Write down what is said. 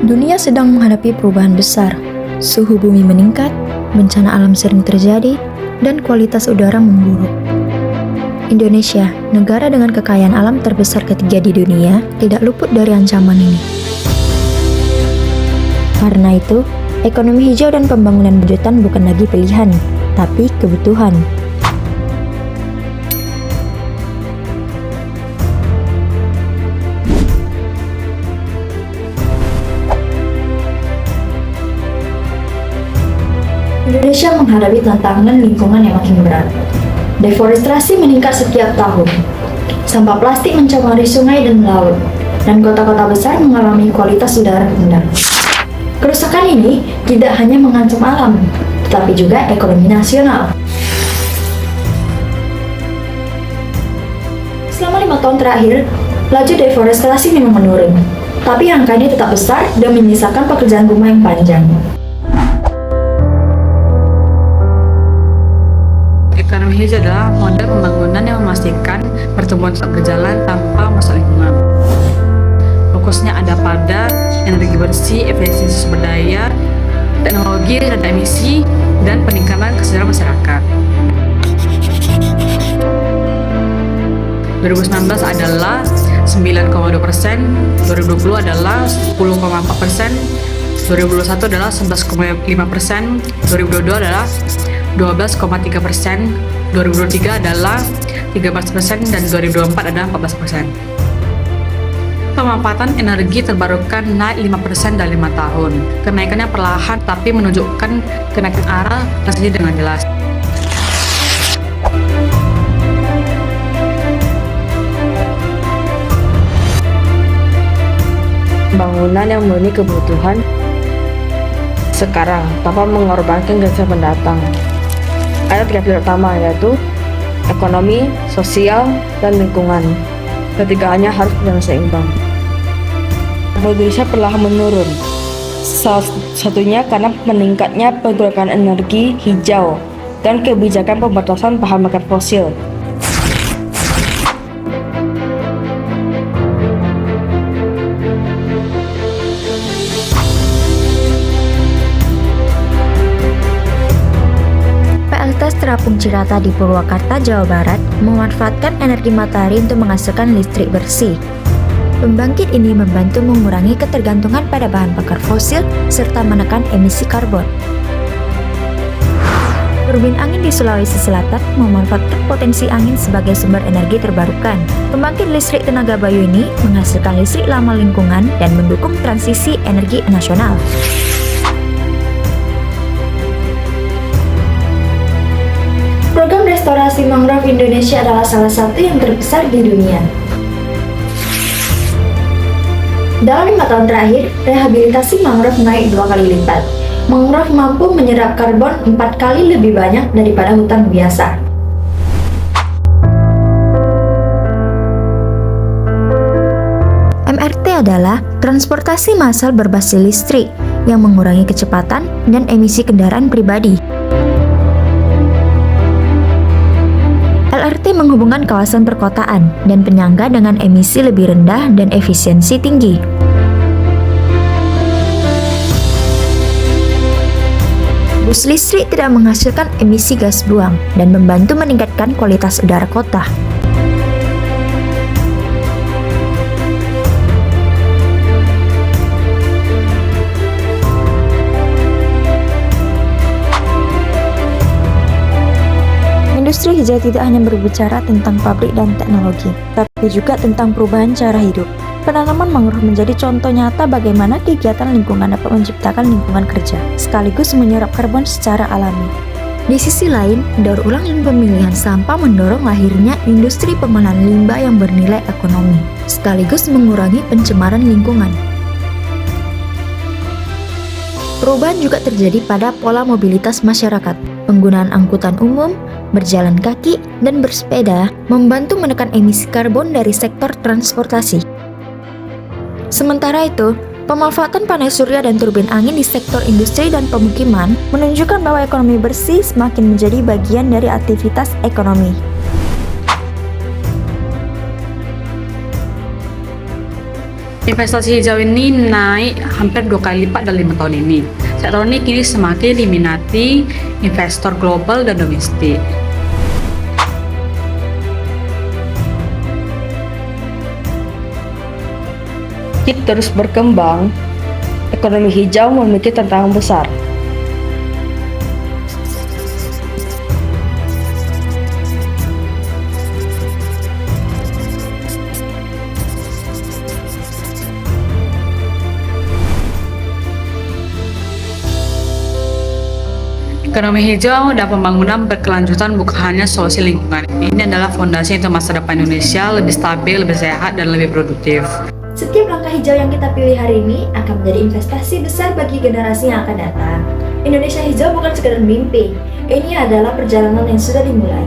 Dunia sedang menghadapi perubahan besar. Suhu bumi meningkat, bencana alam sering terjadi, dan kualitas udara memburuk. Indonesia, negara dengan kekayaan alam terbesar ketiga di dunia, tidak luput dari ancaman ini. Karena itu, ekonomi hijau dan pembangunan berkelanjutan bukan lagi pilihan, tapi kebutuhan. Indonesia menghadapi tantangan lingkungan yang makin berat. Deforestasi meningkat setiap tahun. Sampah plastik mencemari sungai dan laut, dan kota-kota besar mengalami kualitas udara rendah. Kerusakan ini tidak hanya mengancam alam, tetapi juga ekonomi nasional. Selama 5 tahun terakhir, laju deforestasi memang menurun, tapi angkanya tetap besar dan menyisakan pekerjaan rumah yang panjang. Ekonomi hijau adalah model pembangunan yang memastikan pertumbuhan tetap berjalan tanpa merusak lingkungan. Fokusnya ada pada energi bersih, efisiensi sumber daya, teknologi rendah emisi, dan peningkatan kesejahteraan masyarakat. 2019 adalah 9,2%, 2020 adalah 10,4%, 2021 adalah 11,5%, 2022 adalah 12,3%, 2023 adalah 13%, dan 2024 adalah 14%. Pemanfaatan energi terbarukan naik 5% dalam 5 tahun. Kenaikannya perlahan tapi menunjukkan kenaikan arah transisi dengan jelas. Pembangunan yang memenuhi kebutuhan sekarang tanpa mengorbankan generasi mendatang. Ada 3 pilar utama, yaitu ekonomi, sosial, dan lingkungan. Ketiganya harus berjalan seimbang. Indonesia perlahan menurun. Salah satunya karena meningkatnya pergerakan energi hijau dan kebijakan pembatasan bahan bakar fosil. PLTS Terapung Cirata di Purwakarta, Jawa Barat, memanfaatkan energi matahari untuk menghasilkan listrik bersih. Pembangkit ini membantu mengurangi ketergantungan pada bahan bakar fosil serta menekan emisi karbon. Turbin angin di Sulawesi Selatan memanfaatkan potensi angin sebagai sumber energi terbarukan. Pembangkit listrik tenaga bayu ini menghasilkan listrik ramah lingkungan dan mendukung transisi energi nasional. Program restorasi mangrove Indonesia adalah salah satu yang terbesar di dunia. Dalam 5 tahun terakhir, rehabilitasi mangrove naik 2 kali lipat. Mangrove mampu menyerap karbon 4 kali lebih banyak daripada hutan biasa. MRT adalah transportasi massal berbasis listrik yang mengurangi kecepatan dan emisi kendaraan pribadi. LRT menghubungkan kawasan perkotaan dan penyangga dengan emisi lebih rendah dan efisiensi tinggi. Bus listrik tidak menghasilkan emisi gas buang dan membantu meningkatkan kualitas udara kota. Industri hijau tidak hanya berbicara tentang pabrik dan teknologi, tapi juga tentang perubahan cara hidup. Penanaman mangrove menjadi contoh nyata bagaimana kegiatan lingkungan dapat menciptakan lingkungan kerja, sekaligus menyerap karbon secara alami. Di sisi lain, daur ulang dan pemilihan sampah mendorong lahirnya industri pengolahan limbah yang bernilai ekonomi, sekaligus mengurangi pencemaran lingkungan. Perubahan juga terjadi pada pola mobilitas masyarakat. Penggunaan angkutan umum, berjalan kaki, dan bersepeda membantu menekan emisi karbon dari sektor transportasi. Sementara itu, pemanfaatan panel surya dan turbin angin di sektor industri dan pemukiman menunjukkan bahwa ekonomi bersih semakin menjadi bagian dari aktivitas ekonomi. Investasi hijau ini naik hampir 2 kali lipat dalam 5 tahun ini. Sektor ini kini semakin diminati investor global dan domestik. Meski terus berkembang, ekonomi hijau memiliki tantangan besar. Ekonomi hijau dan pembangunan berkelanjutan bukan hanya solusi lingkungan. Ini adalah fondasi untuk masa depan Indonesia lebih stabil, lebih sehat, dan lebih produktif. Setiap langkah hijau yang kita pilih hari ini akan menjadi investasi besar bagi generasi yang akan datang. Indonesia hijau bukan sekedar mimpi, ini adalah perjalanan yang sudah dimulai.